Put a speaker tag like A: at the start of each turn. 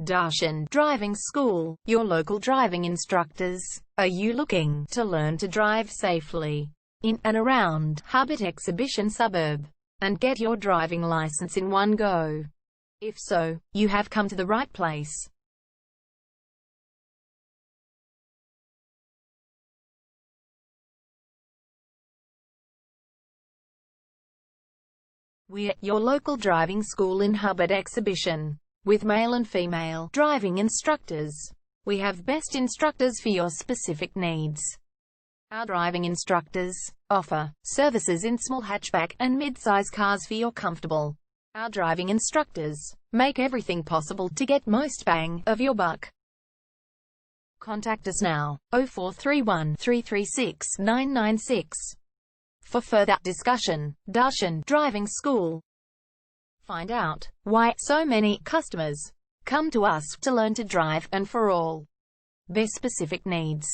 A: Darshan Driving School, your local driving instructors. Are you looking to learn to drive safely in and around Hubbard Exhibition Suburb and get your driving license in one go? If so, you have come to the right place. We're your local driving school in Hubbard Exhibition. With male and female driving instructors, we have best instructors for your specific needs. Our driving instructors offer services in small hatchback and mid-size cars for your comfortable. Our driving instructors make everything possible to get most bang of your buck. Contact us now, 0431 336 996. For further discussion. Darshan Driving School. Find out why so many customers come to us to learn to drive and for all their specific needs.